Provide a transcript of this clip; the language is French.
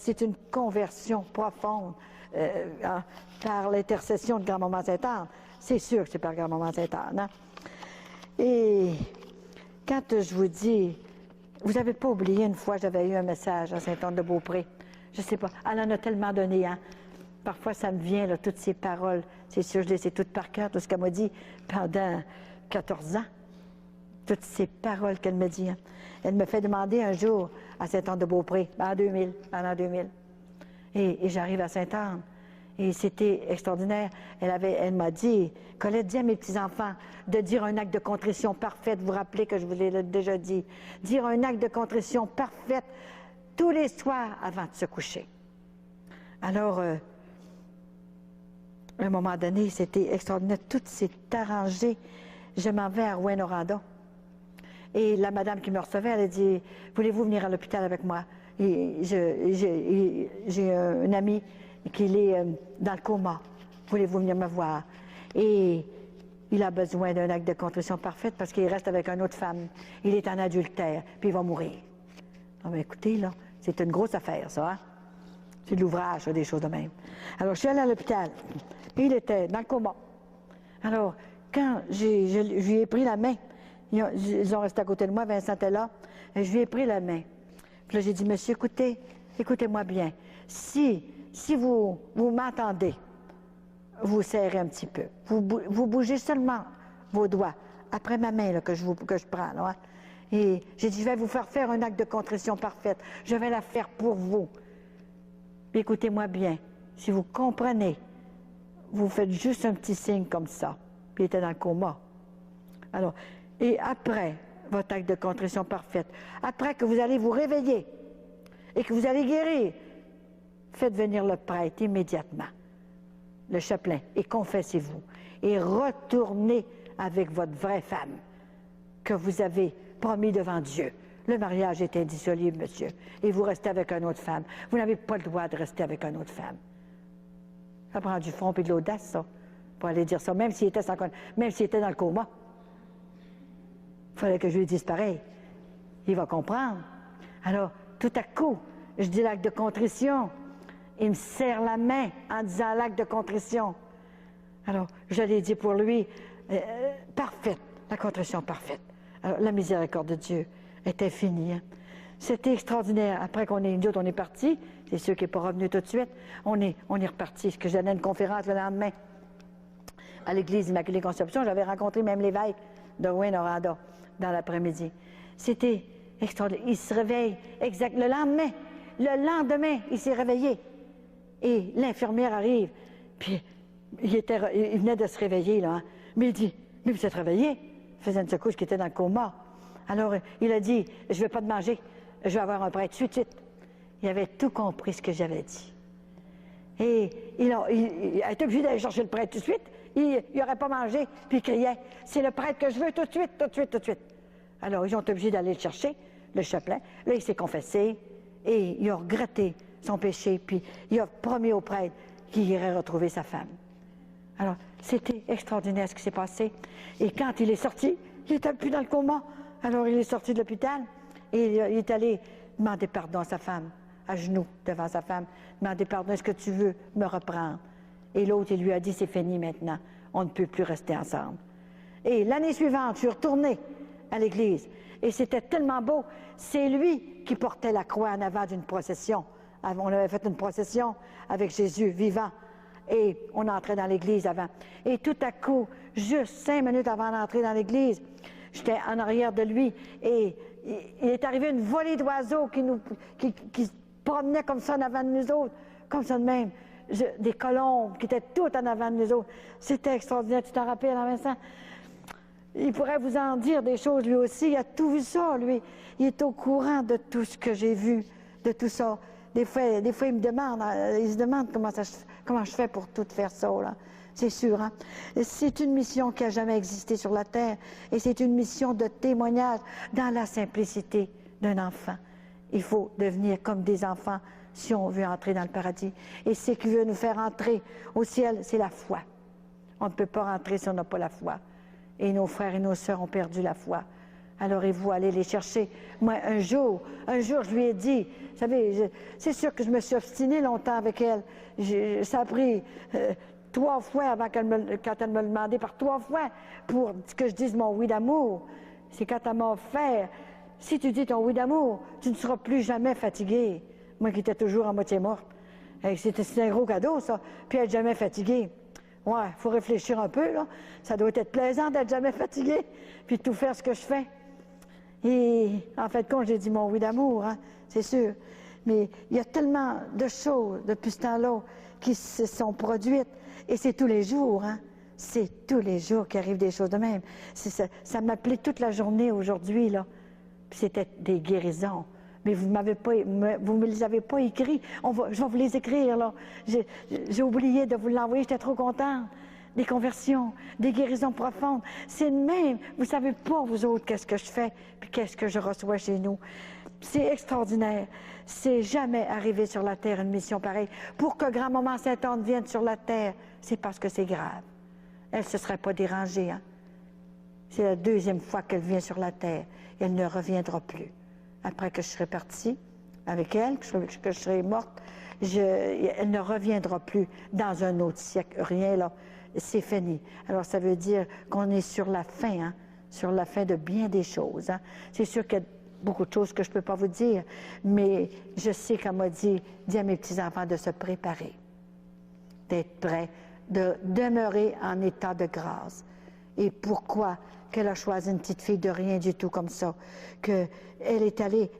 c'est une conversion profonde par l'intercession de Grand-Maman Sainte-Anne. C'est sûr que c'est par Grand-Maman Sainte-Anne. Hein? Et quand je vous dis, vous n'avez pas oublié une fois, j'avais eu un message à Sainte-Anne-de-Beaupré. Je ne sais pas, elle en a tellement donné, hein? Parfois, ça me vient, là, toutes ces paroles. C'est sûr, je les sais toutes par cœur, tout ce qu'elle m'a dit pendant 14 ans. Toutes ces paroles qu'elle me dit. Hein? Elle me fait demander un jour à Sainte-Anne-de-Beaupré, en 2000, pendant 2000. Et j'arrive à Sainte-Anne. Et c'était extraordinaire. Elle m'a dit, Colette, dis à mes petits-enfants de dire un acte de contrition parfaite. Vous vous rappelez que je vous l'ai déjà dit. Dire un acte de contrition parfaite tous les soirs avant de se coucher. Alors, à un moment donné, c'était extraordinaire. Tout s'est arrangé. Je m'en vais à Rouyn-Noranda. Et la madame qui me recevait, elle a dit, voulez-vous venir à l'hôpital avec moi? J'ai un ami qui est dans le coma. Voulez-vous venir me voir? Et il a besoin d'un acte de contrition parfaite parce qu'il reste avec une autre femme. Il est en adultère, puis il va mourir. Ah ben écoutez, là, c'est une grosse affaire, ça, hein? C'est de l'ouvrage, des choses de même. Alors, je suis allée à l'hôpital. Il était dans le coma. Alors, quand je lui ai pris la main, ils ont resté à côté de moi, Vincent était là, et je lui ai pris la main. Puis là, j'ai dit, monsieur, écoutez-moi bien. Si vous m'entendez, vous serrez un petit peu. Vous bougez seulement vos doigts, après ma main là, que je prends. Là, hein? Et j'ai dit, je vais vous faire un acte de contrition parfaite. Je vais la faire pour vous. Puis écoutez-moi bien. Si vous comprenez, vous faites juste un petit signe comme ça. Puis il était dans le coma. Alors, et après votre acte de contrition parfaite, après que vous allez vous réveiller et que vous allez guérir, faites venir le prêtre immédiatement, le chapelain, et confessez-vous. Et retournez avec votre vraie femme que vous avez promis devant Dieu. Le mariage est indissoluble, monsieur, et vous restez avec une autre femme. Vous n'avez pas le droit de rester avec une autre femme. Ça prend du front et de l'audace, ça, pour aller dire ça, même s'il était dans le coma. Il fallait que je lui dise pareil. Il va comprendre. Alors, tout à coup, je dis l'acte de contrition. Il me serre la main en disant l'acte de contrition. Alors, je l'ai dit pour lui, parfaite, la contrition parfaite. Alors, la miséricorde de Dieu est infinie. Hein? C'était extraordinaire. Après qu'on est, nous autres, on est partis. C'est sûr qu'il n'est pas revenu tout de suite. On est reparti. Parce que je donnais une conférence le lendemain à l'église Immaculée Conception. J'avais rencontré même l'évêque de Rouyn-Noranda dans l'après-midi. C'était extraordinaire. Il se réveille exact le lendemain, il s'est réveillé. Et l'infirmière arrive. Puis il venait de se réveiller, là. Hein? Mais il dit, mais vous êtes réveillé? Il faisait une secousse qui était dans le coma. Alors, il a dit, je ne vais pas te manger. Je vais avoir un prêtre tout de suite. Il avait tout compris ce que j'avais dit. Et il a été obligé d'aller chercher le prêtre tout de suite. Il n'aurait pas mangé, puis il criait, c'est le prêtre que je veux tout de suite, tout de suite, tout de suite. Alors, ils ont été obligés d'aller le chercher, le chapelain. Là, il s'est confessé et il a regretté son péché, puis il a promis au prêtre qu'il irait retrouver sa femme. Alors, c'était extraordinaire ce qui s'est passé. Et quand il est sorti, il n'était plus dans le coma. Alors, il est sorti de l'hôpital et il est allé demander pardon à sa femme, à genoux devant sa femme, demander pardon, est-ce que tu veux me reprendre? Et l'autre, il lui a dit, c'est fini maintenant, on ne peut plus rester ensemble. Et l'année suivante, je suis retournée à l'église, et c'était tellement beau, c'est lui qui portait la croix en avant d'une procession. On avait fait une procession avec Jésus vivant, et on entrait dans l'église avant. Et tout à coup, juste 5 minutes avant d'entrer dans l'église, j'étais en arrière de lui, et il est arrivé une volée d'oiseaux qui se promenaient comme ça en avant de nous autres, comme ça de même. Des colombes qui étaient toutes en avant de nous autres. C'était extraordinaire. Tu t'en rappelles, Vincent? Il pourrait vous en dire des choses, lui aussi. Il a tout vu ça, lui. Il est au courant de tout ce que j'ai vu, de tout ça. Des fois, il se demande comment je fais pour tout faire ça, là. C'est sûr, hein? C'est une mission qui n'a jamais existé sur la terre. Et c'est une mission de témoignage dans la simplicité d'un enfant. Il faut devenir comme des enfants si on veut entrer dans le paradis. Et ce qui veut nous faire entrer au ciel, c'est la foi. On ne peut pas rentrer si on n'a pas la foi. Et nos frères et nos sœurs ont perdu la foi. Alors, il faut aller les chercher. Moi, un jour, je lui ai dit, vous savez, c'est sûr que je me suis obstinée longtemps avec elle. Ça a pris 3 fois avant quand elle me le demandait, par 3 fois, pour que je dise mon oui d'amour. C'est quand elle m'a offert, si tu dis ton oui d'amour, tu ne seras plus jamais fatiguée. Moi qui étais toujours à moitié morte. C'était un gros cadeau, ça. Puis être jamais fatiguée. Ouais, il faut réfléchir un peu, là. Ça doit être plaisant d'être jamais fatiguée, puis de tout faire ce que je fais. Et en fait, quand j'ai dit mon oui d'amour, hein, c'est sûr. Mais il y a tellement de choses depuis ce temps-là qui se sont produites. Et c'est tous les jours, hein. C'est tous les jours qu'arrivent des choses de même. Ça m'appelait toute la journée aujourd'hui, là. Puis c'était des guérisons. Mais vous ne me les avez pas écrits. Je vais vous les écrire, là. J'ai oublié de vous l'envoyer, j'étais trop contente. Des conversions, des guérisons profondes. C'est le même. Vous ne savez pas, vous autres, qu'est-ce que je fais, puis qu'est-ce que je reçois chez nous. C'est extraordinaire. C'est jamais arrivé sur la terre une mission pareille. Pour que grand-maman Sainte-Anne vienne sur la terre, c'est parce que c'est grave. Elle ne se serait pas dérangée, hein. C'est la 2e fois qu'elle vient sur la terre. Elle ne reviendra plus. Après que je serai partie avec elle, que je serai morte, elle ne reviendra plus dans un autre siècle. Rien, là. C'est fini. Alors, ça veut dire qu'on est sur la fin, hein, sur la fin de bien des choses. Hein. C'est sûr qu'il y a beaucoup de choses que je ne peux pas vous dire, mais je sais qu'elle m'a dit à mes petits-enfants de se préparer, d'être prêts, de demeurer en état de grâce. Et pourquoi qu'elle a choisi une petite fille de rien du tout comme ça, qu'elle est allée...